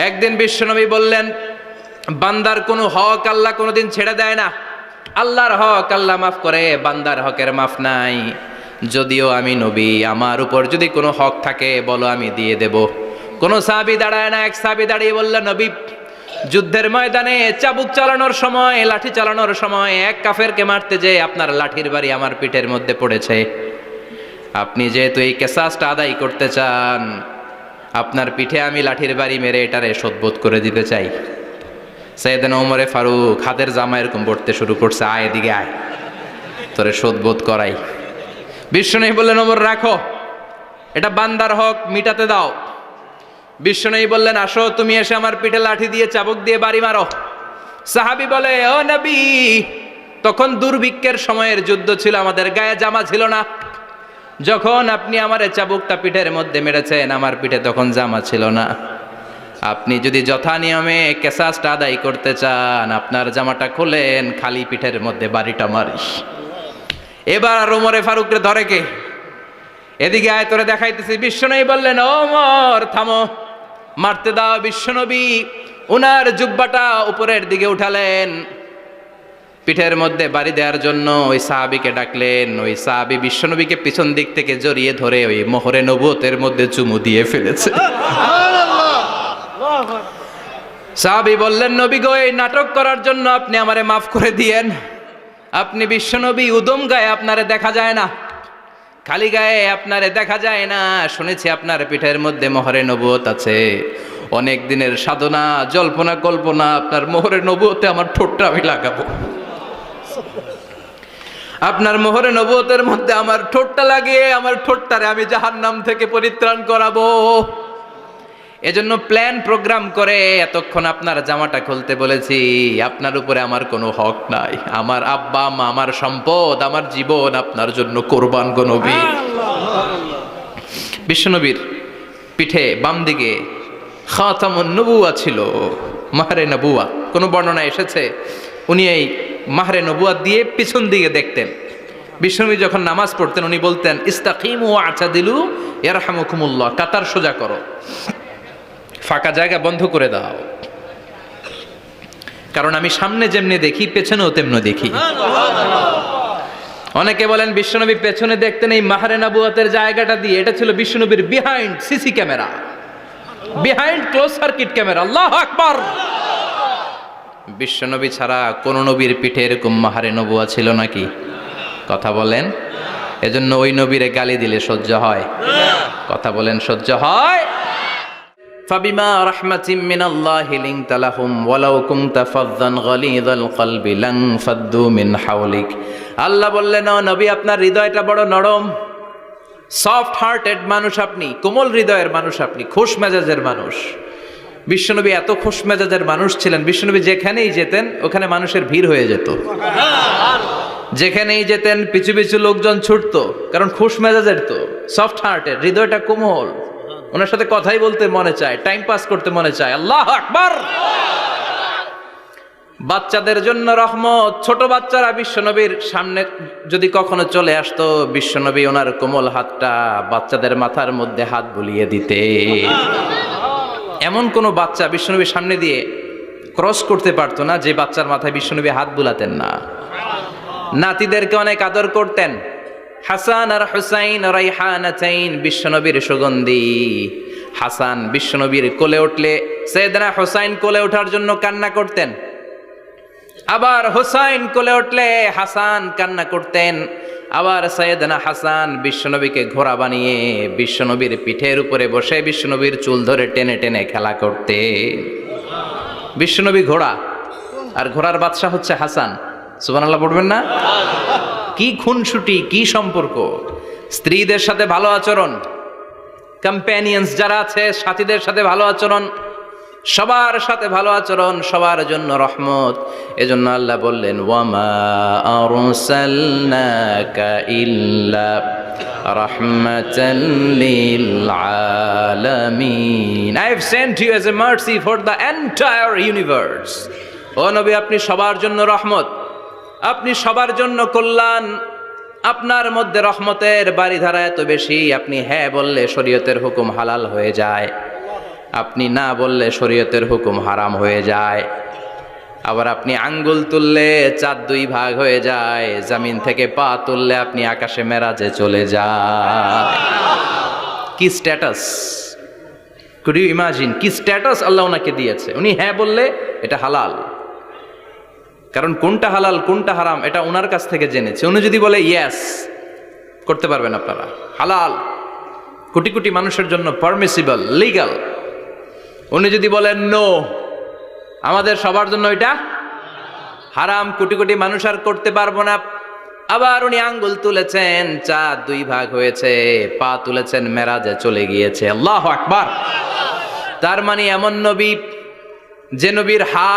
একদিন বিশ্বনবী বললেন, বান্দার কোনো হক আল্লাহ কোনোদিন ছেড়ে দেয় না। আল্লাহর হক আল্লাহ মাফ করে, বান্দার হকের মাফ নাই। যদিও আমি নবী, আমার উপর যদি কোনো হক থাকে বলো, আমি দিয়ে দেব। কোনো সাহাবী দাঁড়ায় না। এক সাহাবী দাঁড়িয়ে বললেন, নবী, যুদ্ধের ময়দানে চাবুক চালানোর সময়, লাঠি চালানোর সময় এক কাফেরকে মারতে যেয়ে আপনার লাঠির বাড়ি আমার পিঠের মধ্যে পড়েছে। আপনি যেহেতু এই কেসাসটা আদায় করতে চান, আপনার পিঠে আমি লাঠির বাড়ি মেরে এটারে শোধবোধ করে দিতে চাই। সাইয়েদনা ওমরে ফারুক হাতের জামা এরকম পড়তে শুরু করছে, আয় এদিকে আয়, তোরে শোধবোধ করাই। বিশ্বনবী বললেন, ওমর রাখো, এটা বান্দার হক, মিটাতে দাও। বিশ্বনবী বললেন, আসো, তুমি এসে আমার পিঠে লাঠি দিয়ে চাবুক দিয়ে বাড়ি মারো। সাহাবী বলে, ও নবী, তখন দুর্ভিক্ষের সময়ের যুদ্ধ ছিল, আমাদের গায়ে জামা ছিল না। যখন আপনি আমার চাবুকটা পিঠের মধ্যে মেরেছেন, আমার পিঠে তখন জামা ছিল না। আপনি যদি যথা নিয়মে কেসাসটা আদায় করতে চান, আপনার জামাটা খুলেন, খালি পিঠের মধ্যে বাড়িটা মারিস। এবার আর ওমরে ফারুকরে ধরে কে? এদিকে আয়, তোরে দেখাইতেছি। বিশ্বনবী বললেন, ওমর থামো, মারতে দাও। বিশ্বনবী উনার জুব্বাটা উপরের দিকে উঠালেন, পিঠের মধ্যে বাড়ি দেওয়ার জন্য ওই সাহাবীকে ডাকলেন। ওই সাহাবী বিশ্বনবীকে পিছন দিক থেকে জড়িয়ে ধরে ওই মোহরে নবুয়তের মধ্যে চুমু দিয়ে ফেলেছে। সাহাবী বললেন, নবী গো, এই নাটক করার জন্য আপনি আমারে মাফ করে দিয়েন। আপনি বিশ্বনবী, উদম গায়ে আপনারে দেখা যায় না, খালি গায়ে আপনারে দেখা যায় না। শুনেছি আপনার পিঠের মধ্যে মোহরে নবুয়ত আছে। অনেক দিনের সাধনা, জল্পনা কল্পনা, আপনার মোহরে নবুয়তে আমার ঠোঁটটা আমি লাগাবো। আপনার মোহরে নবুয়তের মধ্যে আমার ঠোঁটটা লাগিয়ে আমার ঠোঁটটারে আমি জাহান্নাম থেকে পরিত্রাণ করাবো। এজন্য প্ল্যান প্রোগ্রাম করে এতক্ষণ আপনার জামাটা খুলতে বলেছি। আপনার উপরে আমার কোনো হক নাই। আমার আব্বা আম্মা, আমার সম্পদ, আমার জীবন আপনার জন্য কোরবান গো নবী। বিশ্বনবীর পিঠে বাম দিকে খাতামুন নবুয়া ছিল, মাহরে নবুয়া। কোনো বর্ণনা এসেছে উনি এই মাহরে নবুয়া দিয়ে পিছন দিকে দেখতেন। বিশ্বনবী যখন নামাজ পড়তেন উনি বলতেন, ইস্তাকিমু আ'তাদিলু ইয়ারহামুকুমুল্লাহ, কাতার সোজা করো, ফাঁকা জায়গা বন্ধ করে দাও। কারণ আমি সামনে যেমনি দেখি, পেছনেও তেমনি দেখি। অনেকে বলেন বিশ্বনবী পেছনে দেখতেন এই মাহরে নবুয়াতের জায়গাটা দিয়ে। এটা ছিল বিশ্বনবীর behind CC camera, behind close circuit camera. আল্লাহু আকবার। বিশ্বনবী ছাড়া কোন নবীর পিঠে এরকম মাহরে নবুয়া ছিল নাকি? কথা বলেন। এজন্য ওই নবীরে গালি দিলে সহ্য হয়? কথা বলেন, সহ্য হয়? ফাবিমা রাহমাতিম মিনাল্লাহি লিনতা লাহুম ওয়ালাউ কুনতা ফাযযান গালিযাল কলবি লান ফাদ্দু মিন হাওলিক। আল্লাহ বললেন, ও নবী, আপনার হৃদয়টা বড় নরম, সফট হার্টেড মানুষ আপনি, কোমল হৃদয়ের মানুষ আপনি, খুশ মেজাজের মানুষ। বিশ্বনবী এত খুশ মেজাজের মানুষ ছিলেন, বিশ্বনবী যেখানেই যেতেন ওখানে মানুষের ভিড় হয়ে যেত। যেখানেই যেতেন পিছু পিছু লোকজন ছুটতো, কারণ খুশ মেজাজের তো, সফট হার্টেড, হৃদয়টা কোমল। ওনার সাথে কথাই বলতে মনে চায়, টাইম পাস করতে মনে চায়। আল্লাহু আকবার। বাচ্চাদের জন্য রহমত। ছোট বাচ্চারা বিশ্বনবীর সামনে যদি কখনো চলে আসতো, বিশ্বনবী ওনার কোমল হাতটা বাচ্চাদের মাথার মধ্যে হাত বুলিয়ে দিতে। এমন কোন বাচ্চা বিশ্বনবীর সামনে দিয়ে ক্রস করতে পারতো না যে বাচ্চার মাথায় বিশ্বনবী হাত বুলাতেন না। নাতিদেরকে অনেক আদর করতেন। হাসান আর হুসাইন রাইহানাতাইন, বিশ্বনবীর সুগন্ধি। হাসান বিশ্বনবীর কোলে উঠলে সাইয়েদনা হুসাইন কোলে ওঠার জন্য কান্না করতেন, আবার হুসাইন কোলে উঠলে হাসান কান্না করতেন। আবার সাইয়েদনা হাসান বিশ্বনবীকে ঘোড়া বানিয়ে বিশ্বনবীর পিঠের উপরে বসে বিশ্বনবীর চুল ধরে টেনে টেনে খেলা করতে। বিশ্বনবী ঘোড়া, আর ঘোড়ার বাদশা হচ্ছে হাসান। সুবহানাল্লাহ পড়বেন না? কি খুনসুটি, কি সম্পর্ক। স্ত্রীদের সাথে ভালো আচরণ, কম্প্যানিয়ন্স যারা আছে সাথীদের সাথে ভালো আচরণ, সবার সাথে ভালো আচরণ, সবার জন্য রহমত। এজন্য আল্লাহ বললেন, ওয়ামা আরসালনাকা ইল্লা রাহমাতাল লিল আলামিন। I have sent you as a mercy for the entire universe. ও নবী, আপনি সবার জন্য রহমত, আপনি সবার জন্য কল্যাণ। আপনার মধ্যে রহমতের বাড়িধারা এত বেশি, আপনি হ্যাঁ বললে শরীয়তের হুকুম হালাল হয়ে যায়। আপনি না বললে শরীয়তের হুকুম হারাম হয়ে যায়। আবার আপনি আঙ্গুল তুললে চাঁদ 2 ভাগ হয়ে যায়, জমিন থেকে পা তুললে আপনি আকাশে মেরাজে চলে যায়। কি স্ট্যাটাস, কুড ইউ ইমাজিন কি স্ট্যাটাস আল্লাহ ওনাকে দিয়েছে। উনি হ্যাঁ বললে এটা হালাল, কারণ কোনটা হালাল কোনটা হারাম এটা ওনার কাছ থেকে জেনেছে। উনি যদি বলে ইয়েস, করতে পারবেন আপনারা, হালাল, কোটি কোটি মানুষের জন্য পারমিসিবল, লিগ্যাল। উনি যদি বলেন নো, আমাদের সবার জন্য এটা হারাম, কোটি কোটি মানুষ আর করতে পারবো না। আবার উনি আঙ্গুল তুলেছেন, চাঁদ 2 ভাগ হয়েছে, পা তুলেছেন, মেরাজে চলে গিয়েছে। আল্লাহু আকবার। তার মানে এমন নবী যে নবীর হা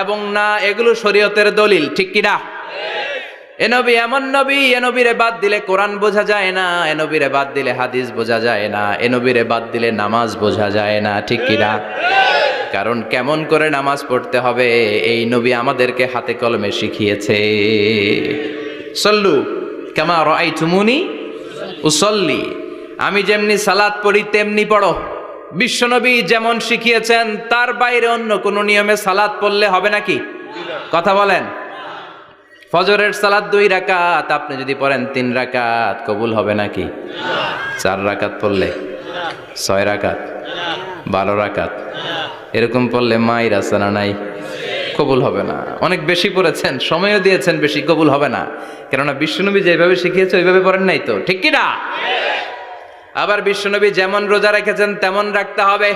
এবং না এগুলো শরীয়তের দলিল, ঠিক কিনা? এ নবী এমন নবী, এ নবীরে বাদ দিলে কোরআন বোঝা যায় না, এ নবীরে বাদ দিলে হাদিস বোঝা যায় না, এ নবীরে বাদ দিলে নামাজ বোঝা যায় না, ঠিক কিনা? কারণ কেমন করে নামাজ পড়তে হবে এই নবী আমাদেরকে হাতে কলমে শিখিয়েছে। সল্লু কামা রাআইতুমুনি উসাল্লি, আমি যেমনি সালাত পড়ি তেমনি পড়ো। বিশ্বনবী যেমন শিখিয়েছেন তার বাইরে অন্য কোন নিয়মে সালাত পড়লে হবে নাকি? কথা বলেন। ফজরের সালাত 2 রাকাত, আপনি যদি পড়েন 3 রাকাত, কবুল হবে নাকি? 4 রাকাত পড়লে, 6 রাকাত, 12 রাকাত এরকম পড়লে মায়ের আছে না নাই? কবুল হবে না। অনেক বেশি পড়েছেন, সময়ও দিয়েছেন বেশি, কবুল হবে না। কেননা বিশ্বনবী যেভাবে শিখিয়েছে ওইভাবে পড়েন নাই তো, ঠিক কি না? আবার বিশ্বনবী যেমন রোজা রেখেছেন তেমন রাখতে হবে।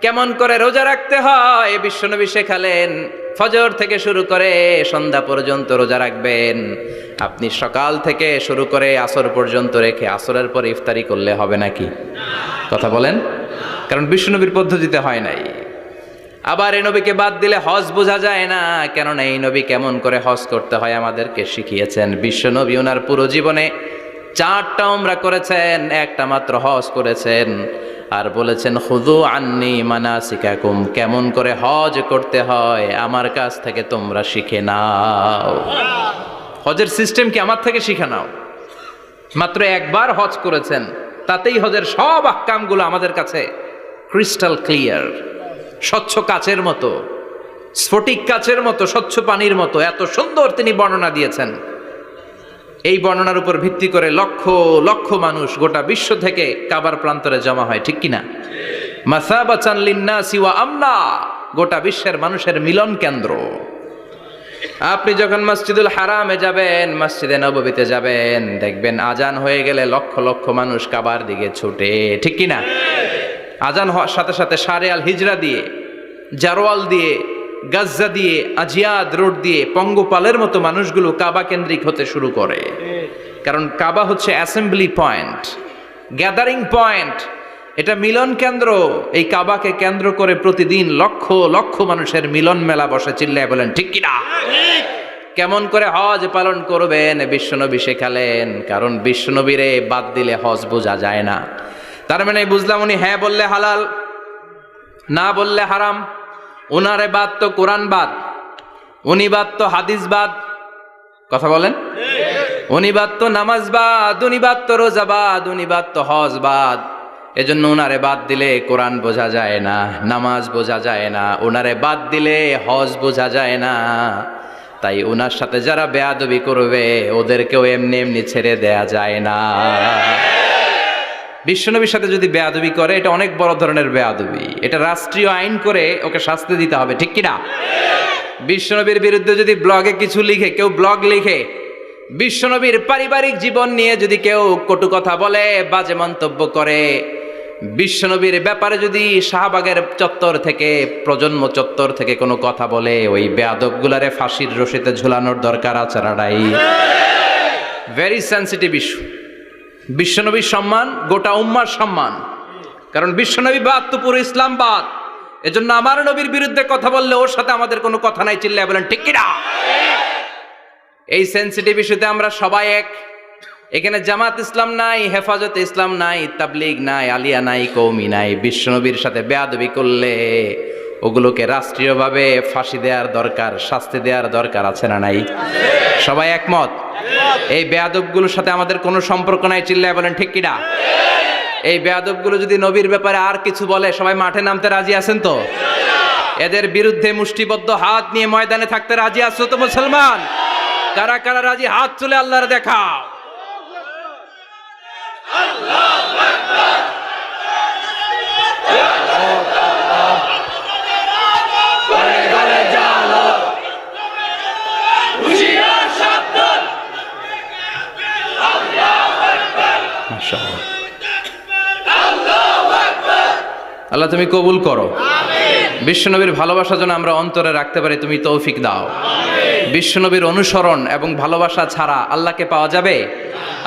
কেমন করে রোজা রাখতে হয় বিশ্বনবী শেখালেন। ফজর থেকে শুরু করে সন্ধ্যা পর্যন্ত রোজা রাখবেন। আপনি সকাল থেকে শুরু করে আসর পর্যন্ত রেখে আসরের পর ইফতারি করলে হবে নাকি? কথা বলেন। কারণ বিশ্বনবীর পদ্ধতিতে হয় নাই। আবার এই নবীকে বাদ দিলে হজ বোঝা যায় না, কেননা এই নবী কেমন করে হজ করতে হয় আমাদেরকে শিখিয়েছেন। বিশ্বনবী ওনার পুরো জীবনে 4টা উমরা করেছেন, একটা মাত্র হজ করেছেন। আর বলেছেন খুযু আন্নী মানাসিকাকুম, কেমন করে হজ করতে হয় আমার কাছ থেকে তোমরা শিখে নাও। হজের সিস্টেম কি আমার থেকে শিখে নাও। মাত্র একবার হজ করেছেন, তাতেই হজের সব আহকামগুলো আমাদের কাছে ক্রিস্টাল ক্লিয়ার, স্বচ্ছ কাচের মতো, স্ফটিক কাচের মতো, স্বচ্ছ পানির মতো এত সুন্দর তিনি বর্ণনা দিয়েছেন। এই বর্ণনার উপর ভিত্তি করে লক্ষ লক্ষ মানুষ গোটা বিশ্ব থেকে কাবার প্রান্তরে জমা হয়, ঠিক কিনা? মাসাবাতান লিন্নাসি ওয়া আমনা, গোটা বিশ্বের মানুষের মিলন কেন্দ্র। আপনি যখন মসজিদুল হারামে যাবেন, মসজিদে নববীতে যাবেন, দেখবেন আজান হয়ে গেলে লক্ষ লক্ষ মানুষ কাবার দিকে ছুটে, ঠিক কিনা? আজান হওয়ার সাথে সাথে সারে আল হিজরা দিয়ে, জারওয়াল দিয়ে, গাজ্জা দিয়ে, আজিয়াদ রোড দিয়ে পঙ্গপালের মতো মানুষগুলো কাবা কেন্দ্রিক হতে শুরু করে। কারণ কাবা হচ্ছে অ্যাসেম্বলি পয়েন্ট, গ্যাদারিং পয়েন্ট, এটা মিলন কেন্দ্র। এই কাবাকে কেন্দ্র করে প্রতিদিন লক্ষ লক্ষ মানুষের মিলন মেলা বসে। চিল্লায় বলেন ঠিক কিনা? কেমন করে হজ পালন করবেন বিশ্বনবী শেখালেন। কারণ বিশ্বনবীরে বাদ দিলে হজ বোঝা যায় না। তার মানে বুঝলাম উনি হ্যাঁ বললে হালাল, না বললে হারাম। উনারে বাদ তো কোরআন বাদ, উনি বাদ তো হাদিস বাদ। কথা বলেন। উনি বাদ তো নামাজ বাদ, উনি বাদ তো রোজা বাদ, উনি বাদ তো হজ বাদ। এজন্য উনারে বাদ দিলে কোরআন বোঝা যায় না, নামাজ বোঝা যায় না, উনারে বাদ দিলে হজ বোঝা যায় না। তাই উনার সাথে যারা বেয়াদবি করবে ওদেরকেও এমনি এমনি ছেড়ে দেয়া যায় না। বিশ্বনবীর সাথে যদি বেয়াদবি করে এটা অনেক বড় ধরনের বেয়াদবি, এটা রাষ্ট্রীয় আইন করে ওকে শাস্তি দিতে হবে, ঠিক কিনা? বিশ্বনবীর বিরুদ্ধে যদি ব্লগে কিছু লিখে, কেউ ব্লগ লিখে, বিশ্বনবীর পারিবারিক জীবন নিয়ে যদি কেউ কটু কথা বলে, বাজে মন্তব্য করে, বিশ্বনবীর ব্যাপারে যদি শাহবাগের চত্বর থেকে, প্রজন্ম চত্বর থেকে কোনো কথা বলে, ওই বেয়াদবগুলারে ফাঁসির রশিতে ঝুলানোর দরকার আছে না নাই? Very sensitive issue. বিশ্বনবীর সম্মান গোটা উম্মার সম্মান। কারণ বিশ্বনবী বাদ তো পুরো ইসলাম বাদ। এজন্য আমার নবীর বিরুদ্ধে কথা বললে ওর সাথে আমাদের কোনো কথা নাই। চিল্লায় বলেন ঠিক কিনা? এই সেন্সিটিভ ইস্যুতে আমরা সবাই এক। এখানে জামাত ইসলাম নাই, হেফাজত ইসলাম নাই, তাবলিগ নাই, আলিয়া নাই, কওমি নাই। বিশ্বনবীর সাথে বেয়াদবি করলে ওগুলোকে রাষ্ট্রীয়ভাবে ফাঁসি দেওয়ার দরকার, শাস্তি দেওয়ার দরকার আছে না নাই? সবাই একমত? এই বেয়াদবগুলোর সাথে আমাদের কোনো সম্পর্ক নাই। চিল্লায় বলেন ঠিক কিনা? এই বেয়াদবগুলো যদি নবীর ব্যাপারে আর কিছু বলে সবাই মাঠে নামতে রাজি আছেন তো? এদের বিরুদ্ধে মুষ্টিবদ্ধ হাত নিয়ে ময়দানে থাকতে রাজি আছো তো মুসলমান? কারা কারা রাজি হাত তুলে আল্লাহর দেখাও। আল্লাহ তুমি কবুল করো। বিশ্বনবীর ভালোবাসা যেন আমরা অন্তরে রাখতে পারি, তুমি তৌফিক দাও। বিশ্বনবীর অনুসরণ এবং ভালোবাসা ছাড়া আল্লাহকে পাওয়া যাবে?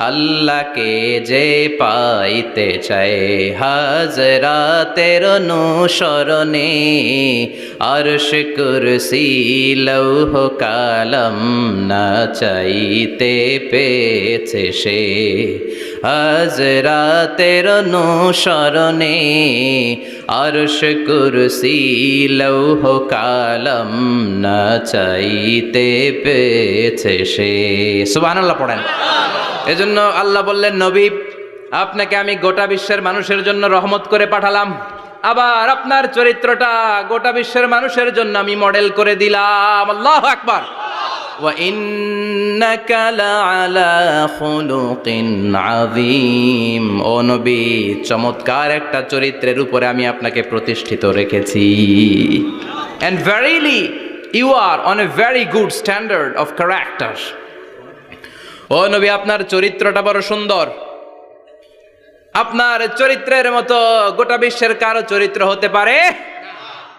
আল্লাহকে যে পাইতে চায় হাজরাতের অনুসরণে, আরশ কুরসি লৌহ কালাম না চাইতে পেয়েছে সে। হাজরাতের অনুসরণে আরশ কুরসি লৌহ কালাম না চাইতে পেয়েছে সে। সুবহানাল্লাহ পড়েন। এজন্য আল্লাহ বললেন, নবী আপনাকে আমি গোটা বিশ্বের মানুষের জন্য রহমত করে পাঠালাম, আবার আপনার চরিত্রটা গোটা বিশ্বের মানুষের জন্য আমি মডেল করে দিলাম। আল্লাহু আকবার। ওয়া ইন্নাকা লাআলা খুলুকিন আযীম। ও নবী, চমৎকার একটা চরিত্রের উপরে আমি আপনাকে প্রতিষ্ঠিত রেখেছি। And verily you are on a very good standard of character. ও নবী, আপনার চরিত্রটা বড় সুন্দর। আপনার চরিত্রের মতো গোটা বিশ্বের কারো চরিত্র হতে পারে?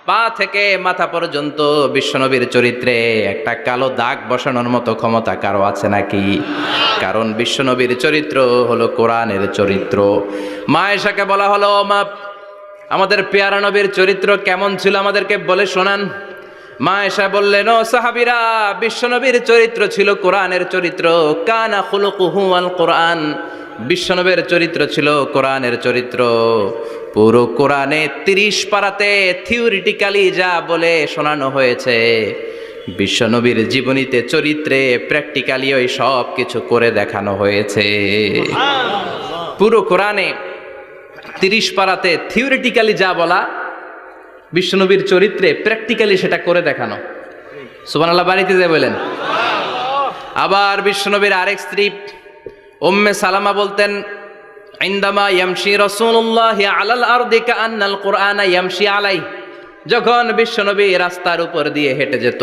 পা থেকে মাথা পর্যন্ত বিশ্বনবীর চরিত্রে একটা কালো দাগ বসানোর মতো ক্ষমতা কারো আছে নাকি? কারণ বিশ্বনবীর চরিত্র হলো কোরআনের চরিত্র। মা আয়েশাকে বলা হলো, মা আমাদের পেয়ারা নবীর চরিত্র কেমন ছিল আমাদেরকে বলে শোনান। মা আয়েশা বললেন, ও সাহাবীরা, বিশ্বনবীর চরিত্র ছিল কোরআনের চরিত্র। কানা খুলুকুহু আল কোরআন। বিশ্বনবীর চরিত্র ছিল কোরআনের চরিত্র। পুরো কোরআনে 30 পারাতে থিওরিটিক্যালি যা বলে শোনানো হয়েছে, বিশ্বনবীর জীবনীতে চরিত্রে প্র্যাকটিক্যালি ওই সব কিছু করে দেখানো হয়েছে। পুরো কোরআনে 30 পারাতে থিওরিটিক্যালি যা বলা, বিশ্বনবীর চরিত্রে প্র্যাকটিক্যালি সেটা করে দেখানো। সুবহানাল্লাহ বাড়িতে যায় বলেন। আবার বিশ্বনবীর আরেক স্ত্রী উম্মে সালামা বলতেন, ইনদামা ইয়ামশি রাসূলুল্লাহ আলাল আরদি কাআন্নাল কুরআনা ইয়ামশি আলাইহি। যখন বিশ্বনবী রাস্তার উপর দিয়ে হেঁটে যেত,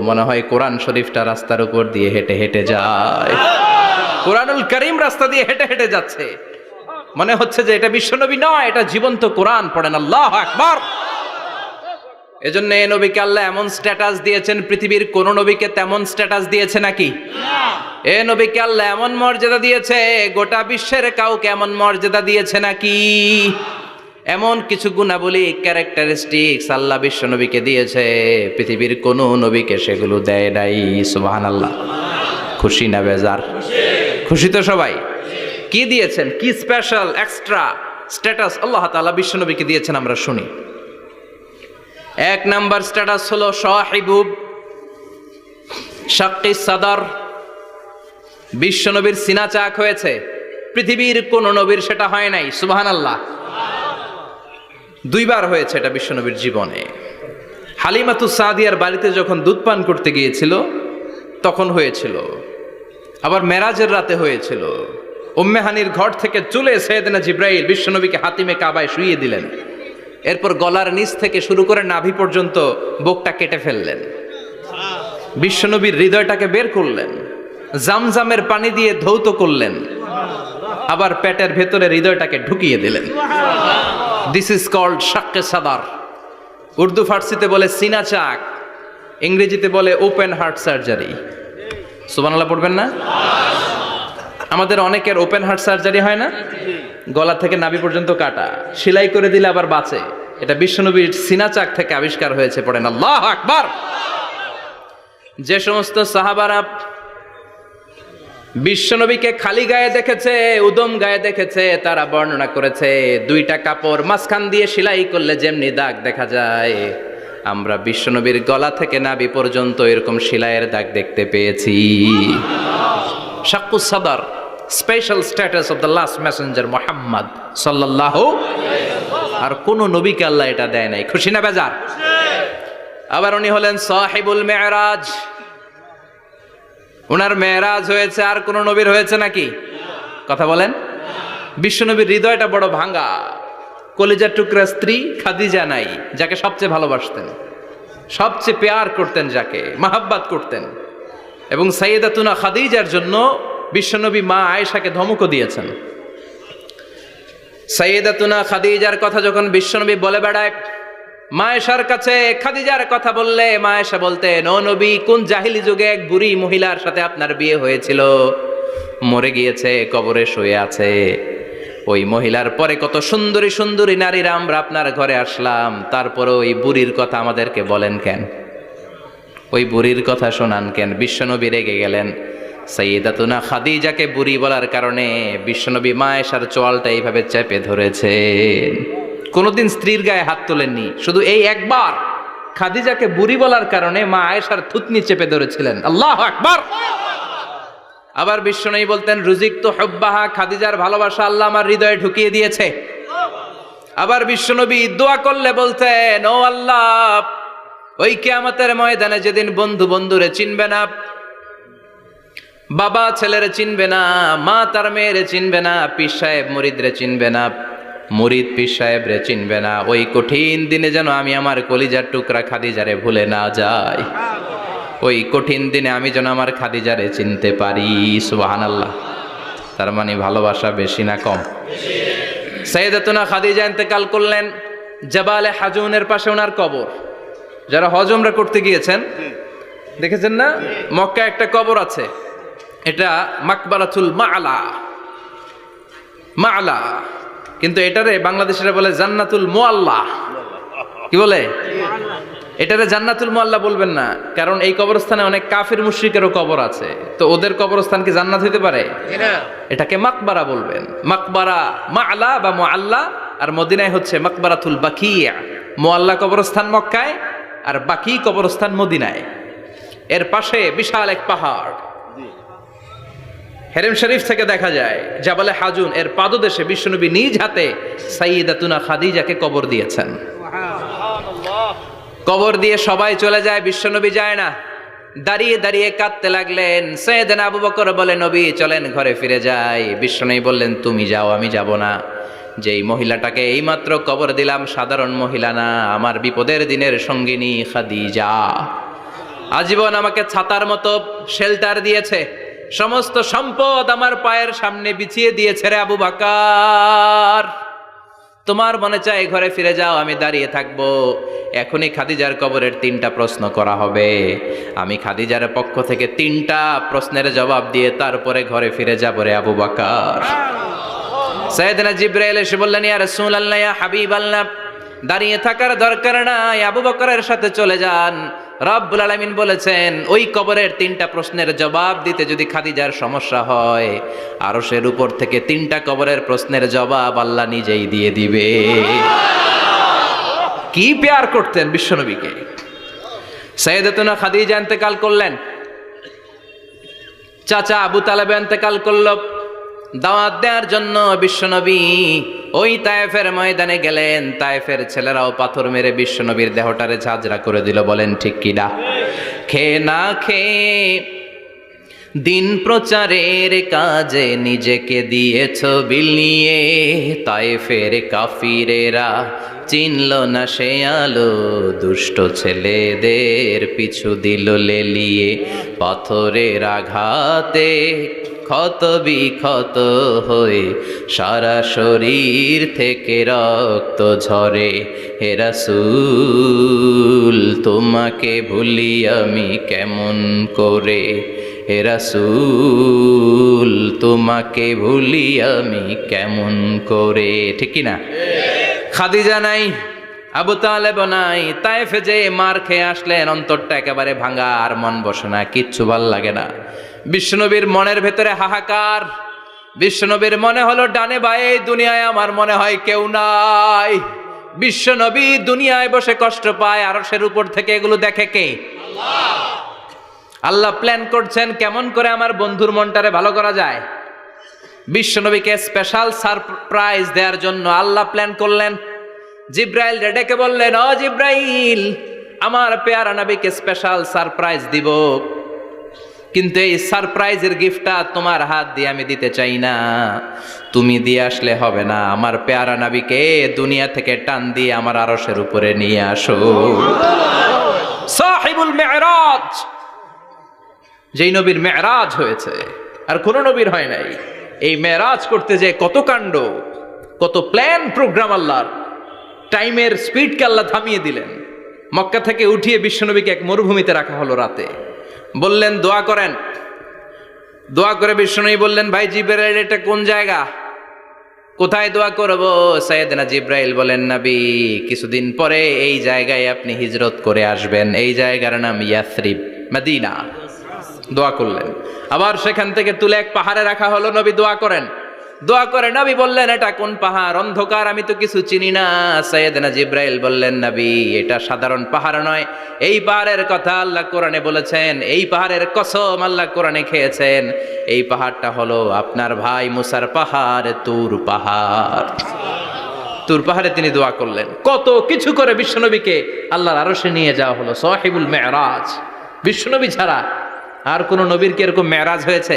মনে হয় কোরআন শরীফটা রাস্তার উপর দিয়ে হেঁটে হেঁটে যায়। কোরআনুল কারীম রাস্তা দিয়ে হেঁটে হেঁটে যাচ্ছে, মনে হচ্ছে যে এটা বিশ্বনবী নয়, এটা জীবন্ত কোরআন। পড়েন আল্লাহু আকবার। এজন্য এই নবীকে আল্লাহ এমন স্ট্যাটাস দিয়েছেন, পৃথিবীর কোন নবীকে তেমন স্ট্যাটাস দিয়েছে নাকি? এ নবীকে আল্লাহ এমন মর্যাদা দিয়েছে, গোটা বিশ্বের কাউকে এমন মর্যাদা দিয়েছে নাকি? এমন কিছু গুণাবলী, ক্যারেক্টারিস্টিক্স আল্লাহ বিশ্ব নবীকে দিয়েছে, পৃথিবীর কোন নবীকে সেগুলো দেয় নাই। সুবহানাল্লাহ। খুশি না বেজার? খুশি তো সবাই? কি দিয়েছেন, কি স্পেশাল এক্সট্রা স্ট্যাটাস আল্লাহ তাআলা বিশ্ব নবীকে দিয়েছেন আমরা শুনি। এক নাম্বার স্ট্যাটাস হলো সাহিবু শাক্কি সাদর। বিশ্ব নবীর সিনা চাক হয়েছে, পৃথিবীর কোন নবীর সেটা হয় নাই। সুবহানাল্লাহ। 2 বার হয়েছে এটা বিশ্ব নবীর জীবনে। হালিমাতুস সাদিয়ার বাড়িতে যখন দুধ পান করতে গিয়েছিল তখন হয়েছিল, আবার মেরাজের রাতে হয়েছিল। উম্মে হানির ঘর থেকে চলে সাইয়েদনা জিবরাইল বিশ্ব নবীকে হাতিমে কাবায় শুইয়ে দিলেন। এরপর গলার নিচ থেকে শুরু করে নাভি পর্যন্ত বুকটা কেটে ফেললেন, বিশ্বনবীর হৃদয়টাকে বের করলেন, জামজামের পানি দিয়ে ধৌত করলেন, আবার পেটের ভেতরে হৃদয়টাকে ঢুকিয়ে দিলেন। দিস ইজ কল্ড শাক্কে সাদার। উর্দু ফার্সিতে বলে সিনা চাক, ইংরেজিতে বলে ওপেন হার্ট সার্জারি। সুবহানাল্লাহ পড়বেন না? আমাদের অনেকের ওপেন হার্ট সার্জারি হয় না, গলা থেকে নাভি পর্যন্ত কাটা, সেলাই করে দিলে আবার বাঁচে। এটা বিশ্বনবীর সিনা চাক থেকে আবিষ্কার হয়েছে। পড়েন আল্লাহু আকবার। যে সমস্ত সাহাবারা বিশ্বনবীকে খালি গায়ে দেখেছে, উদম গায়ে দেখেছে, তারা বর্ণনা করেছে 2টা কাপড় মাঝখান দিয়ে সেলাই করলে যেমনি দাগ দেখা যায়, আমরা বিশ্বনবীর গলা থেকে নাভি পর্যন্ত এরকম সেলাইয়ের দাগ দেখতে পেয়েছি। শাক্কুস সাদর, special status of the last Messenger Muhammad সাল্লাল্লাহু। আর কোন নবীকে আল্লাহ এটা দেয় নাই। খুশি না বেজার? আবার উনি হলেন সাহিবুল মেরাজ। ওনার মেরাজ হয়েছে, আর কোন নবীর হয়েছে নাকি? কথা বলেন। বিশ্বনবীর হৃদয়টা বড় ভাঙা, কলিজার টুকরা স্ত্রী খাদিজা নাই, যাকে সবচেয়ে ভালোবাসতেন, সবচেয়ে পেয়ার করতেন, যাকে মাহাব্বাত করতেন। এবং সাইয়েদাতুনা খাদিজার জন্য বিশ্বনবী মা আয়েশাকে ধমকও দিয়েছেন। সাইয়েদাতুনা খাদিজার কথা যখন বিশ্বনবী বলে বেড়ায় মা আয়েশার কাছে, খাদিজার কথা বললে মা আয়েশা বলতেন, ও নবী, কোন জাহিলি যুগে এক বুড়ি মহিলার সাথে আপনার বিয়ে হয়েছিল, মরে গিয়েছে, কবরে শুয়ে আছে। ওই মহিলার পরে কত সুন্দরী সুন্দরী নারীরা আমরা আপনার ঘরে আসলাম, তারপরে ওই বুড়ির কথা আমাদেরকে বলেন কেন? ওই বুড়ির কথা শোনান কেন? বিশ্বনবী রেগে গেলেন। সাইয়েদাতুনা খাদিজাকে বুড়ি বলার কারণে বিশ্বনবী মা আয়েশার চোয়ালটা এইভাবে চেপে ধরেছেন। কোনোদিন স্ত্রীর গায়ে হাত তোলেননি, শুধু এই একবার খাদিজাকে বুড়ি বলার কারণে মা আয়েশার থুতনি চেপে ধরেছিলেন। আল্লাহু আকবার। আবার বিশ্বনবী বলতেন, রুজিকতু হুব্বাহা, খাদিজার ভালোবাসা আল্লাহ আমার হৃদয়ে ঢুকিয়ে দিয়েছে। আবার বিশ্বনবী দোয়া করলে বলতেন, ও আল্লাহ, ওই কিয়ামতের ময়দানে যেদিন বন্ধু বন্ধুরে চিনবে না, বাবা ছেলেরে চিনবে না, মা তার মেয়েরে চিনবে না, পীর সাহেব মুরিদরে চিনবে না, মুরিদ পীর সাহেবরে চিনবে না, ওই কঠিন দিনে যেন আমি আমার কলিজার টুকরা খাদিজারে ভুলে না যাই। ওই কঠিন দিনে আমি যেন আমার খাদিজারে চিনতে পারি। সুবহানাল্লাহ। তার মানে ভালোবাসা বেশি না কম? সাইয়েদাতুনা খাদিজা ইন্তেকাল করলেন। জাবালে হাজুনের পাশে ওনার কবর। যারা হজ উমরা করতে গিয়েছেন দেখেছেন না, মক্কায় একটা কবর আছে, এটা মাকবারাতুল মা'লা। মা'লা, কিন্তু এটারে বাংলাদেশিরা বলে জান্নাতুল মুআল্লা। কি বলে? এটারে জান্নাতুল মুআল্লা বলবেন না, কারণ এই কবরস্থানে অনেক কাফির মুশরিকেরও কবর আছে, তো ওদের কবরস্থান কি জান্নাত হইতে পারে? এটাকে মাকবারা বলবেন। মাকবারা মা'লা বা মুআল্লা, আর মদিনায় হচ্ছে মাকবারাতুল বাকিয়া। মুআল্লা কবরস্থান মক্কায়, আর বাকি কবরস্থান মদিনায়। এর পাশে বিশাল এক পাহাড়, হেরেম শরীফ থেকে দেখা যায় জাবালে হাজুন, এর পাদদেশে বিশ্বনবী নিজ হাতে সাইয়েদাতুনা খাদিজাকে কবর দিয়েছেন। কবর দিয়ে সবাই চলে যায়, বিশ্বনবী যায় না। দাঁড়িয়ে দাঁড়িয়ে কাঁদতে লাগলেন। সাইয়েদনা আবু বকর বলে, নবী চলেন ঘরে ফিরে যাই। বিশ্বনবী বললেন, তুমি যাও, আমি যাব না। যেই মহিলাটাকে এইমাত্র কবর দিলাম সাধারণ মহিলা না, আমার বিপদের দিনের সঙ্গিনী খাদিজা। আজীবন আমাকে ছাতার মতো শেল্টার দিয়েছে, সমস্ত সম্পদ আমার পায়ের সামনে বিছিয়ে দিয়েছে রে আবু বকর। তোমার মনে চায় ঘরে ফিরে যাও, আমি দাঁড়িয়ে থাকবো। এখনই খাদিজার কবরের 3টা প্রশ্ন করা হবে। আমি খাদিজার পক্ষ থেকে 3টা প্রশ্নের জবাব দিয়ে তারপরে ঘরে ফিরে যাবো রে আবু বকর। সাইয়েদনা জিবরাইল এসে বললেন, ইয়া রাসূলুল্লাহ, ইয়া হাবিবাল্লাহ, দাঁড়িয়ে থাকার দরকার নাই, আবু বকরের সাথে চলে যান। রব্বুল আলামিন বলেছেন, ওই কবরের 3টা প্রশ্নের জবাব দিতে যদি খাদিজার সমস্যা হয়, আরশের উপর থেকে 3টা কবরের প্রশ্নের জবাব আল্লাহ নিজেই দিয়ে দিবে। কি প্যার করতেন বিশ্বনবীকে। সাইয়েদাতুনা খাদিজা ইন্তেকাল করলেন, চাচা আবু তালেব ইন্তেকাল করল। দাওয়াত দেওয়ার জন্য বিশ্বনবী ওই তায়েফের ময়দানে গেলেন। তায়েফের ছেলেরাও পাথর মেরে বিশ্বনবীর দেহটারে ঝাঁঝরা করে দিল। বলেন ঠিক কিনা? খেয়ে না খেয়ে দিন প্রচারের কাজে নিজেকে দিয়েছ বিলিয়ে, তায়েফের কাফিরেরা চিনল না সে আলো, দুষ্ট ছেলেদের পিছু দিল লেলিয়ে, পাথরের আঘাতে ক্ষত বিক্ষত হয়ে সারা শরীর থেকে রক্ত ঝরে। হে রাসূল, তোমাকে ভুলি আমি কেমন করে? হে রাসূল, তোমাকে ভুলি আমি কেমন করে? ঠিক কি না? খাদিজা নাই, আবু তালেব নাই, তায়েফে যে মার খেয়ে আসলেন, অন্তরটা একেবারে ভাঙা, আর মন বসে না, কিচ্ছু ভাল লাগে না। বিশ্বনবীর মনের ভেতরে হাহাকার। বিশ্বনবীর মনে হলো, ডানে বায়ে দুনিয়ায় আমার মনে হয় কেউ নাই। বিশ্বনবী দুনিয়ায় বসে কষ্ট পায়, আরশের উপর থেকে এগুলো দেখে কে? আল্লাহ। আল্লাহ প্ল্যান করছেন কেমন করে আমার বন্ধুর মনটারে ভালো করা যায়। বিশ্বনবীকে স্পেশাল সারপ্রাইজ দেওয়ার জন্য আল্লাহ প্ল্যান করলেন। জিব্রাইল ডেকে বললেন, ও জিব্রাইল, আমার পেয়ারা নবীকে স্পেশাল সারপ্রাইজ দিব, কিন্তু এই সারপ্রাইজের গিফটটা তোমার হাত দিয়ে আমি দিতে চাই না, তুমি দিয়ে আসলে হবে না। আমার পেয়ারা নবীকে দুনিয়া থেকে টান দিয়ে আমার আরশের উপরে নিয়ে আসো। সাহিবুল মেরাজ, যেই নবীর মেরাজ হয়েছে আর কোন নবীর হয় নাই, এই মেরাজ করতে যে কত কাণ্ড, কত প্ল্যান প্রোগ্রাম আল্লাহর। টাইমের স্পিডকে আল্লাহ থামিয়ে দিলেন। মক্কা থেকে উঠিয়ে বিশ্বনবীকে এক মরুভূমিতে রাখা হলো রাতে। বললেন দোয়া করেন। দোয়া করে বিশ্বনবী বললেন, ভাই জিব্রাইল, এটা কোন জায়গা, কোথায় দোয়া করব? সাইয়েদনা জিব্রাইল বলেন, নবী, কিছুদিন পরে এই জায়গায় আপনি হিজরত করে আসবেন, এই জায়গার নাম ইয়াসরিব, মদিনা। দোয়া করলেন। আবার সেখান থেকে তুলে এক পাহাড়ে রাখা হলো, নবী দোয়া করেন। দোয়া করে নবী বললেন, এটা কোন পাহাড়? অন্ধকার, আমি তো কিছু চিনি না। সাইয়েদনা জিব্রাইল বললেন, নবী, এটা সাধারণ পাহাড় নয়, এই পাহাড়ের কথা আল্লাহ কোরআনে বলেছেন, এই পাহাড়ের কসম আল্লাহ কোরআনে খেয়েছেন। এই পাহাড়টা হলো আপনার ভাই মুসার পাহাড়, তুর পাহাড়। তুর পাহাড়ে তিনি দোয়া করলেন। কত কিছু করে বিশ্বনবীকে আল্লাহর আরশে নিয়ে যাওয়া হলো। সাহিবুল মেরাজ। বিশ্বনবী ছাড়া আর কোন নবীর কি এরকম মেরাজ হয়েছে?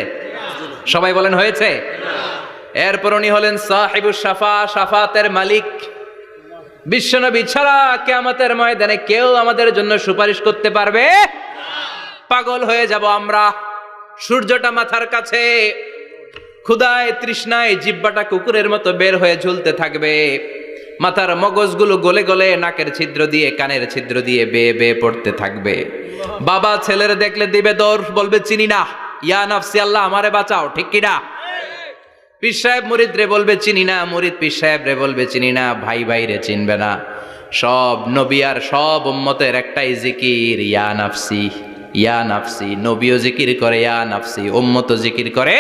সবাই বলেন হয়েছে। এরপর উনি হলেন সাহিবুস শাফা, শাফাতের মালিক। বিশ্বনবী ছাড়া কিয়ামতের ময়দানে কেউ আমাদের জন্য সুপারিশ করতে পারবে? পাগল হয়ে যাব আমরা। সূর্যটা মাথার কাছে, ক্ষুধায় তৃষ্ণায় জিহ্বাটা কুকুরের মতো বের হয়ে ঝুলতে থাকবে, মাথার মগজগুলো গলে গলে নাকের ছিদ্র দিয়ে কানের ছিদ্র দিয়ে বেয়ে বেয়ে পড়তে থাকবে। বাবা ছেলের দেখলে দিবে দৌড়, বলবে চিনি না, ইয়া নাফসি, আল্লাহ আমারে বাঁচাও, ঠিক কিনা? পীর সাহেব মুরিদ রে বলবে চিনি না, মুরিদ পীর সাহেব রে বলবে চিনি না, ভাই ভাই রে চিনবে না। সব নবী আর সব উম্মতের একটাই জিকির, ইয়া নাফসি, ইয়া নাফসি। নবীও জিকির করে ইয়া নাফসি, উম্মতও জিকির করে।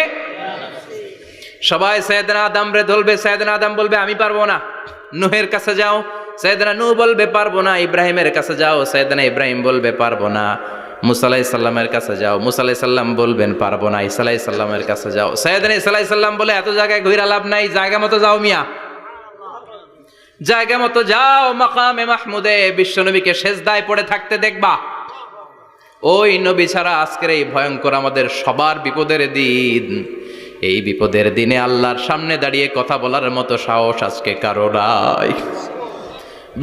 সবাই সাইয়েদনা আদম রে ধরবে, সাইয়েদনা আদম বলবে আমি পারবো না। নূহের কাছে যাও, সাইয়েদনা নূহ বলবে পারবো না। ইব্রাহিমের কাছে যাও, সাইয়েদনা ইব্রাহিম বলবে পারবো না। মুসা আলাইহিস সালামের কাছে যাও, মুসা আলাইহিস সালাম বলবেন পারবো না। ঈসা আলাইহিস সালামের কাছে যাও, সাইয়েদনা ঈসা আলাইহিস সালাম বলে এত জায়গায় ঘুরে লাভ নাই, জায়গা মতো যাও মিয়া, জায়গা মতো যাও। মাকামে মাহমুদে বিশ্বনবীকে সেজদায় পড়ে থাকতে দেখবা। ওই নবী ছাড়া আজকের এই ভয়ঙ্কর আমাদের সবার বিপদের দিন, এই বিপদের দিনে আল্লাহর সামনে দাঁড়িয়ে কথা বলার মতো সাহস আজকে কারো নাই।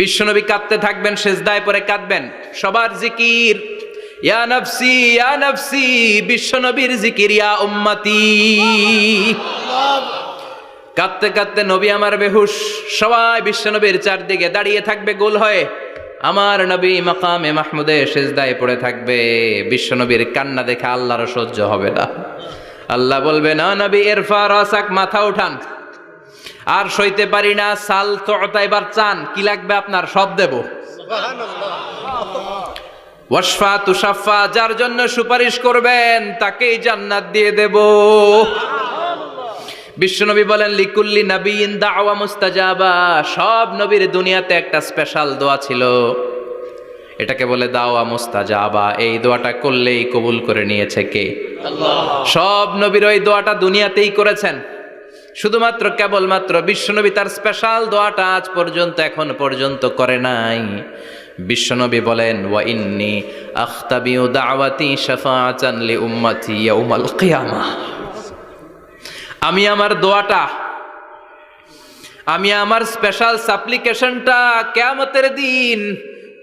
বিশ্বনবী কাঁদতে থাকবেন, সেজদায় পড়ে কাঁদবেন। সবার জিকির ইয়া নাফসি, ইয়া নাফসি। বিশ্বনবীর জিকির ইয়া উম্মতি। কাঁদতে কাঁদতে নবী আমার বেহুশ। সবাই বিশ্বনবীর চারদিকে দাঁড়িয়ে থাকবে গোল হয়ে। আমার নবী মাকামে মাহমুদে সেজদায় পড়ে থাকবে। বিশ্বনবীর কান্না দেখে আল্লাহর সহ্য হবে না। আল্লাহ বলবে, না নবী, ইরফা রাসাক, মাথা উঠান, আর সইতে পারি না। সাল তো এবার চান, কি লাগবে আপনার, সব দেব। ওয়াশফা তুশাফা, যার জন্য সুপারিশ করবেন তাকেই জান্নাত দিয়ে দেব। বিশ্বনবী বলেন, লিকুল্লি নাবিয়িন দাওয়া মুস্তাজাবা। সব নবীর দুনিয়াতে একটা স্পেশাল দোয়া ছিল, এটাকে বলে দাওয়া মুস্তাজাবা। এই দোয়াটা করলেই কবুল করে নিয়েছে কে? আল্লাহ। সব নবীর ওই দোয়াটা দুনিয়াতেই করেছেন, শুধুমাত্র কেবলমাত্র বিশ্বনবী তার স্পেশাল দোয়াটা আজ পর্যন্ত এখন পর্যন্ত করে নাই। বিশ্বনবী বলেন, ওয়া ইন্নী আখতাবিউ দাওয়াতি শাফাআতান লি উম্মতি ইয়াউমাল কিয়ামাহ। আমি আমার দোয়াটা, আমি আমার স্পেশাল সাপ্লিকেশনটা কিয়ামতের দিন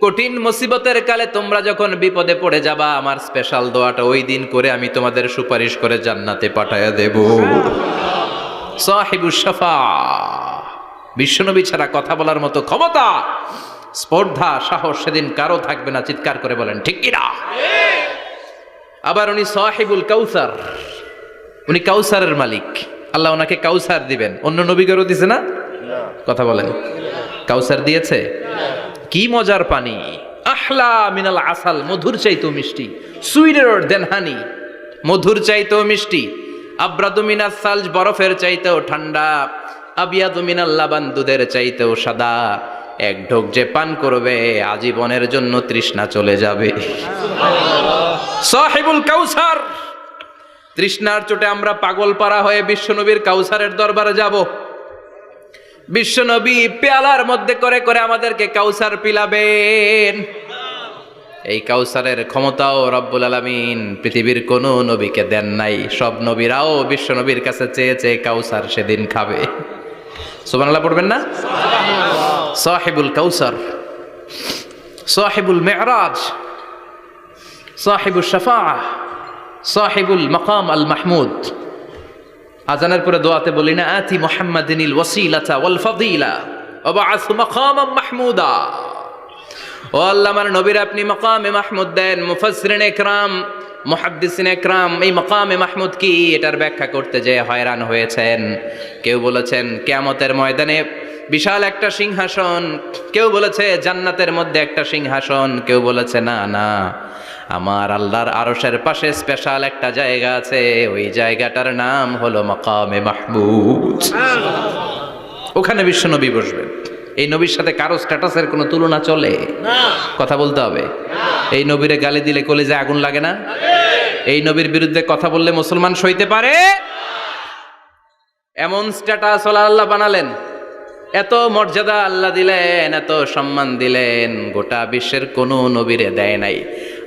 কঠিন মুসিবতের কালে তোমরা যখন বিপদে পড়ে যাবা, আমার স্পেশাল দোয়াটা ওই দিন করে আমি তোমাদের সুপারিশ করে জান্নাতে পাঠায়া দেব। সাহিবুস শাফা। বিশ্বনবী ছাড়া কথা বলার মতো ক্ষমতা, স্পর্ধা, সাহস সেদিন কারো থাকবে না। চিৎকার করে বলেন ঠিক কিনা? আবার উনি সাহিবুল কাউসার, উনি কাউসারের মালিক। আল্লাহ ওনাকে কাউসার দিবেন। অন্য নবীগণও দিছে না? কথা বলেন, কাউসার দিয়েছে। কি মজার পানি, আহলা মিনাল আসাল, মধুর চাইতেও মিষ্টি। সুইটার দেন হানি, মধুর চাইতেও মিষ্টি। আব্রাদু মিনাস সালজ, বরফের চাইতেও ঠান্ডা। আবিয়াদু মিনাল লাবান, দুধের চাইতেও সাদা। এক ঢোক যে পান করবে আজীবনের জন্য তৃষ্ণা চলে যাবে। সাহিবুল কাউসার, তৃষ্ণার চোটে আমরা পাগল পারা হয়ে বিশ্বনবীর কাউসারের দরবারে যাব। বিশ্বনবী পেয়ালার মধ্যে করে করে আমাদেরকে কাউসার পিলাবেন। এই কাউসারের ক্ষমতাও রব্বুল আলামিন পৃথিবীর কোন নবীকে দেন নাই। সব নবীরাও বিশ্বনবীর কাছে চেয়ে চেয়ে কাউসার সেদিন খাবে। সুবহানাল্লাহ পড়বেন না? সাহিবুল কাউসার, সাহিবুল মিরাজ, সাহিবুল শাফাআহ, সাহিবুল মাকাম আল মাহমুদ। আজানের পরে দোয়াতে বলি না, আতি মুহাম্মাদিনিল ওয়াসিলাতা ওয়াল ফাদিলা ওয়া বা'আসহু মাকামান মাহমুদা। ও আল্লাহ, আমার নবীর আপনি মাকামে মাহমুদ দেন। মুফাসসিরিন ইকরাম, মুহাদ্দিসিন ইকরাম এই মাকামে মাহমুদ কি এটার ব্যাখ্যা করতে যে হয়রান হয়েছেন। কেউ বলেছেন কিয়ামতের ময়দানে বিশাল একটা সিংহাসন, কেউ বলেছে জান্নাতের মধ্যে একটা সিংহাসন, কেউ বলেছে না না, আমার আল্লাহর আরশের পাশে স্পেশাল একটা জায়গা আছে, ওই জায়গাটার নাম হলো মাকামে মাহমুদ। ওখানে বিশ্বনবী বসবেন। এই নবীর সাথে কারো স্ট্যাটাসের কোনো তুলনা চলে? কথা বলতে হবে। এই নবীরে গালি দিলে কলিজায় আগুন লাগে না? এই নবীর বিরুদ্ধে কথা বললে মুসলমান সইতে পারে? এমন স্ট্যাটাস আল্লাহ বানালেন, এত মর্যাদা আল্লাহ দিলেন, এত সম্মান দিলেন, গোটা বিশ্বের কোনো নবীরে দেয় নাই।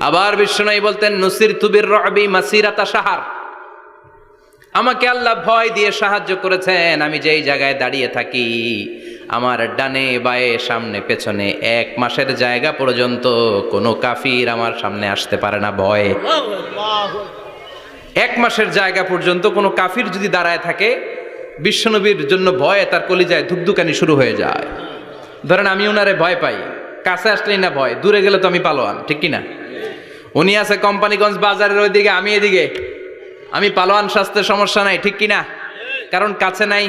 আবার বিশ্বনবী বলতেন, নুসিরতু বির-রু'বি মাসিরাতা শাহর, আমাকে আল্লাহ ভয় দিয়ে সাহায্য করেছেন। আমি যেই জায়গায় দাঁড়িয়ে থাকি, আমার ডানে বায়ে সামনে পেছনে 1 মাসের জায়গা পর্যন্ত কোনো কাফির আমার সামনে আসতে পারে না ভয়ে। 1 মাসের জায়গা পর্যন্ত কোনো কাফির যদি দাঁড়ায় থাকে, বিশ্বনবীর জন্য ভয়ে তার কলিজায় ধুকধুকানি শুরু হয়ে যায়। ধরেন আমি ওনারে ভয় পাই, কাছে আসলেই না ভয়, দূরে গেলে তো আমি পালোয়ান, ঠিক কিনা? উনি আছে কোম্পানিগঞ্জ বাজারের ওইদিকে, আমি এদিকে, আমি পালোয়ান, স্বাস্থ্যের সমস্যা নাই, ঠিক কিনা? কারণ কাছে নাই।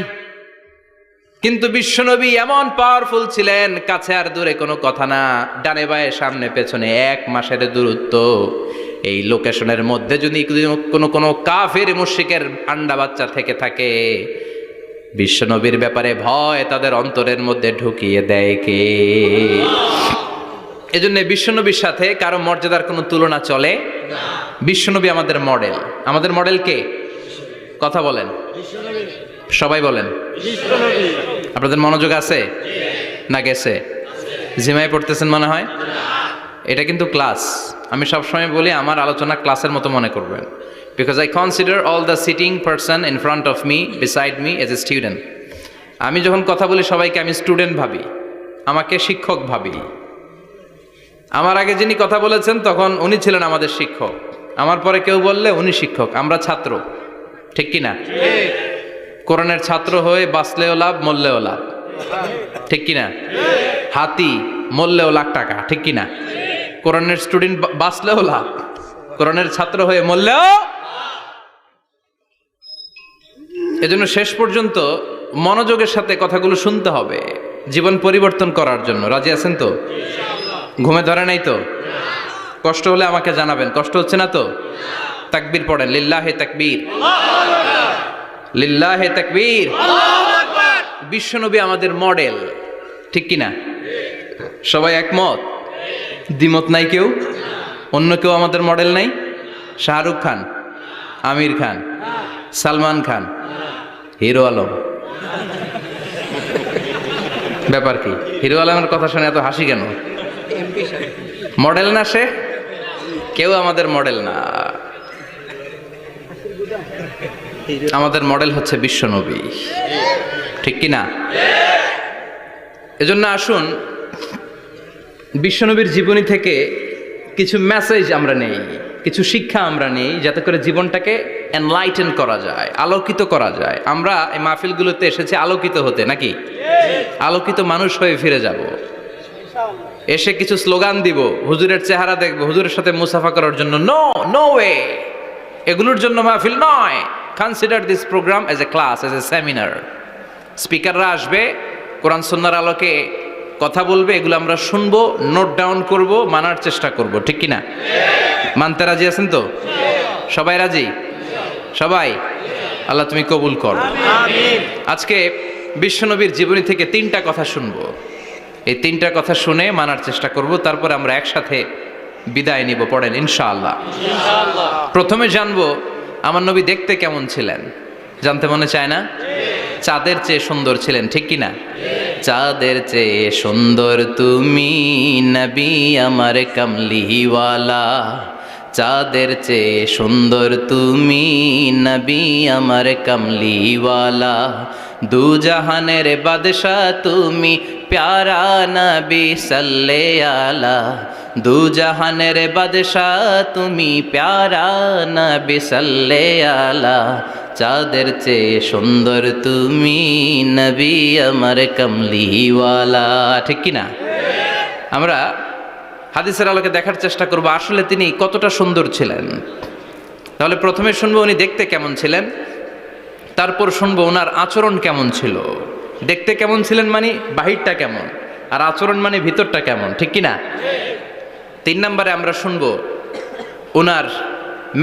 কিন্তু বিশ্বনবী এমন পাওয়ারফুল ছিলেন, কাছে আর দূরে কোনো কথা না, ডানে বায়ে সামনে পেছনে 1 মাসের দূরত্ব। এই লোকেশনের মধ্যে যদি কোনো কাফির মুশরিকের আন্ডা বাচ্চা থেকে থাকে, বিশ্বনবীর ব্যাপারে ভয় তাদের অন্তরের মধ্যে ঢুকিয়ে দেয় কে? এজন্য বিশ্বনবীর সাথে কারো মর্যাদার কোনো তুলনা চলে না। বিশ্বনবী আমাদের মডেল। আমাদের মডেল কে? কথা বলেন, সবাই বলেন। আপনাদের মনোযোগ আছে না গেছে? জিমায় পড়তেছেন মনে হয়। এটা কিন্তু ক্লাস। আমি সবসময় বলি আমার আলোচনা ক্লাসের মতো মনে করবেন, because I consider all the sitting person in front of me, beside me as a student. আমি যখন কথা বলি সবাইকে আমি স্টুডেন্ট ভাবি, আমাকে শিক্ষক ভাবি। আমার আগে যিনি কথা বলেছেন তখন উনি ছিলেন আমাদের শিক্ষক, আমার পরে কেউ বললে উনি শিক্ষক, আমরা ছাত্র, ঠিক কিনা? কোরআনের ছাত্র হয়ে বাঁচলেও লাভ, মরলেও লাভ, ঠিক কিনা? হাতি মরলেও লাখ টাকা, ঠিক কিনা? কোরআনের স্টুডেন্ট বাঁচলেও লাভ, কোরআনের ছাত্র হয়ে মরলেও। এজন্য শেষ পর্যন্ত মনোযোগের সাথে কথাগুলো শুনতে হবে জীবন পরিবর্তন করার জন্য। রাজি আছেন তো? ঘুমে ধরে নাই তো? কষ্ট হলে আমাকে জানাবেন। কষ্ট হচ্ছে না তো? তাকবীর পড়েন, লিল্লাহে তাকবীর, লিল্লাহে তাকবীর। বিশ্বনবী আমাদের মডেল, ঠিক কিনা? সবাই একমত? দ্বিমত নাই কেউ? অন্য কেউ আমাদের মডেল নাই? শাহরুখ খান, আমির খান, সালমান খান, হিরো আলম। ব্যাপার কি? হিরো আলমের কথা শুনে এত হাসি কেন? মডেল না সে? কেউ আমাদের মডেল না। আমাদের মডেল হচ্ছে বিশ্বনবী, ঠিক কিনা? এজন্য আসুন বিশ্বনবীর জীবনী থেকে কিছু মেসেজ আমরা নেই, কিছু শিক্ষা আমরা নেই, যাতে করে জীবনটাকে এনলাইটেন করা যায়, আলোকিত করা যায়। আমরা এই মাহফিলগুলোতে এসেছি আলোকিত হতে, নাকি? আলোকিত মানুষ হয়ে ফিরে যাব। এসে কিছু স্লোগান দিব, হুজুরের চেহারা দেখবো, হুজুরের সাথে মুসাফা করার জন্য। No, no way. এগুলোর জন্য মাহফিল নয়। Consider this programme as a class, as a seminar. স্পিকাররা আসবে, কোরআন সুন্নাহর আলোকে কথা বলবে, এগুলো আমরা শুনবো, নোট ডাউন করব, মানার চেষ্টা করব, ঠিক কিনা? মানতে রাজি আছেন তো? সবাই রাজি? সবাই? আল্লাহ তুমি কবুল কর। আজকে বিশ্বনবীর জীবনী থেকে 3টা কথা শুনবো। এই 3টা কথা শুনে মানার চেষ্টা করব, তারপরে আমরা একসাথে বিদায় নিব। পড়েন ইনশাআল্লাহ। প্রথমে জানবো আমার নবী দেখতে কেমন ছিলেন জানতে মনে চায় না? চাঁদের চেয়ে সুন্দর ছিলেন, ঠিক কি না? চাঁদের চেয়ে সুন্দর তুমি নবী আমার কামলিওয়ালা, চাঁদের চেয়ে সুন্দর তুমি নবী আমার কামলিওয়ালা, দু জাহানের বাদশা তুমি প্যারা নবী সাল্লে আলা, দু জাহানের বাদশা তুমি প্যারা নবী সাল্লে আলা, চাঁদের চেয়ে সুন্দর তুমি নবী আমার কামলিওয়ালা, ঠিক কি না? আমরা হাদিসের আলোকে দেখার চেষ্টা করব আসলে তিনি কতটা সুন্দর ছিলেন। তাহলে প্রথমে শুনবো উনি দেখতে কেমন ছিলেন, তারপর শুনবো ওনার আচরণ কেমন ছিল। দেখতে কেমন ছিলেন মানে বাহিরটা কেমন, আর আচরণ মানে ভিতরটা কেমন, ঠিক কি না? 3 নম্বরে আমরা শুনবো ওনার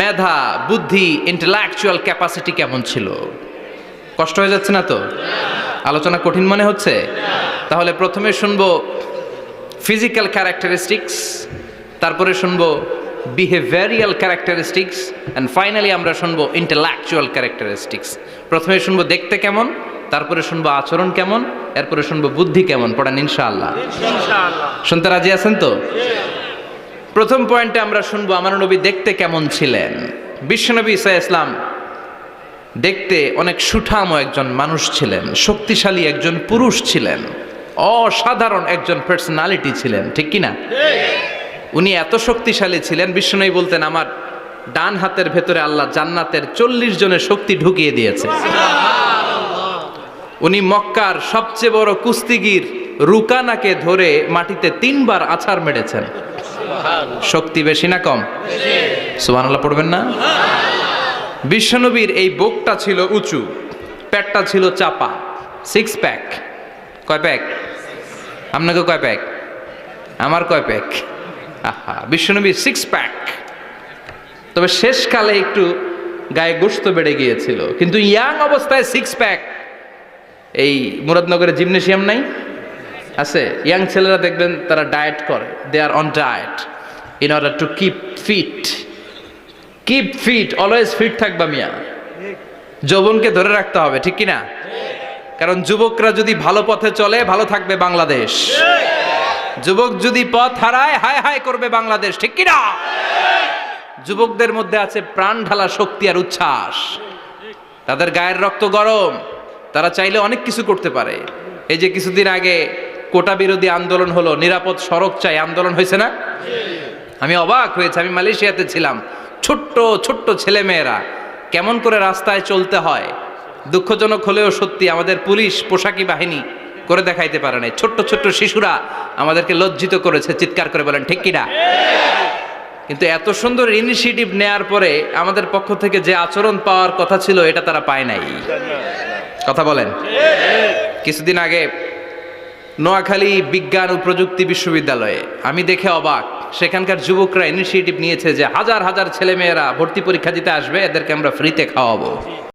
মেধা, বুদ্ধি, ইন্টেলেকচুয়াল ক্যাপাসিটি কেমন ছিল। কষ্ট হয়ে যাচ্ছে না তো? আলোচনা কঠিন মনে হচ্ছে? তাহলে প্রথমে শুনবো ফিজিক্যাল ক্যারেক্টারিস্টিক্স, তারপরে শুনবো বিহেভিয়ারিয়াল ক্যারেক্টারিস্টিক্স, অ্যান্ড ফাইনালি আমরা শুনবো ইন্টেলেকচুয়াল ক্যারেক্টারিস্টিক্স। প্রথমে শুনবো দেখতে কেমন, তারপরে শুনবো আচরণ কেমন, এরপরে শুনবো বুদ্ধি কেমন। পড়ান ইনশাআল্লাহ। শুনতে রাজি আছেন তো? প্রথম পয়েন্টে আমরা শুনবো আমার নবী দেখতে কেমন ছিলেন। বিশ্বনবী ঈসা ইসলাম দেখতে অনেক সুঠাম একজন মানুষ ছিলেন, শক্তিশালী একজন পুরুষ ছিলেন, অসাধারণ একজন পার্সোনালিটি ছিলেন, ঠিক কি না? উনি এত শক্তিশালী ছিলেন, বিশ্বনবী বলতেন আমার ডান হাতের ভেতরে আল্লাহ জান্নাতের 40 জনের শক্তি ঢুকিয়ে দিয়েছে। উনি মক্কার সবচেয়ে বড় কুস্তিগির রুকানাকে ধরে মাটিতে 3 বার আছাড় মেরেছেন। শক্তি বেশি না কম? সুবহানাল্লাহ পড়বেন না? বিশ্বনবীর এই বুকটা ছিল উঁচু, পেটটা ছিল চাপা, 6 প্যাক। কয় প্যাক? আপনাকে কয় প্যাক? আমার কয় প্যাক? আহা, বিশ্বনবীর 6 প্যাক। তবে শেষকালে একটু গায়ে গোশত বেড়ে গিয়েছিল, কিন্তু ইয়াং অবস্থায় 6 প্যাক। এই মুরাদনগরে জিমনেশিয়াম নাই? আছে। ইয়াং ছেলেরা দেখবেন তারা ডায়েট করে, they are on diet in order to keep fit, always fit থাকবা মিয়া। যৌবনকে ধরে রাখতে হবে, ঠিক কি না? কারণ যুবকরা যদি ভালো পথে চলে ভালো থাকবে বাংলাদেশ, যুবক যদি পথ হারায় হায় হায় করবে বাংলাদেশ, ঠিক কি না? যুবকদের মধ্যে আছে প্রাণ ঢালা শক্তি আর উচ্ছ্বাস, তাদের গায়ের রক্ত গরম, তারা চাইলে অনেক কিছু করতে পারে। এই যে কিছুদিন আগে কোটা বিরোধী আন্দোলন হলো, নিরাপদ সড়ক চাই আন্দোলন হয়েছে না? আমি অবাক হয়েছে, আমি মালয়েশিয়াতে ছিলাম, ছোট্ট ছোট্ট ছেলে মেয়েরা কেমন করে রাস্তায় চলতে হয় দুঃখজনক হলেও সত্যি, আমাদের পুলিশ পোশাকি বাহিনী করে দেখাইতে পারে নাই। ছোট্ট ছোট্ট শিশুরা আমাদেরকে লজ্জিত করেছে, চিৎকার করে বলেন ঠিক কিনা? কিন্তু এত সুন্দর ইনিশিয়েটিভ নেয়ার পরে আমাদের পক্ষ থেকে যে আচরণ পাওয়ার কথা ছিল এটা তারা পায় নাই। কথা বলেন। কিছুদিন আগে নোয়াখালী বিজ্ঞান ও প্রযুক্তি বিশ্ববিদ্যালয়ে আমি দেখে অবাক, সেখানকার যুবকরা ইনিশিয়েটিভ নিয়েছে যে হাজার হাজার ছেলে মেয়েরা ভর্তি পরীক্ষা দিতে আসবে, এদেরকে আমরা ফ্রিতে খাওয়াবো।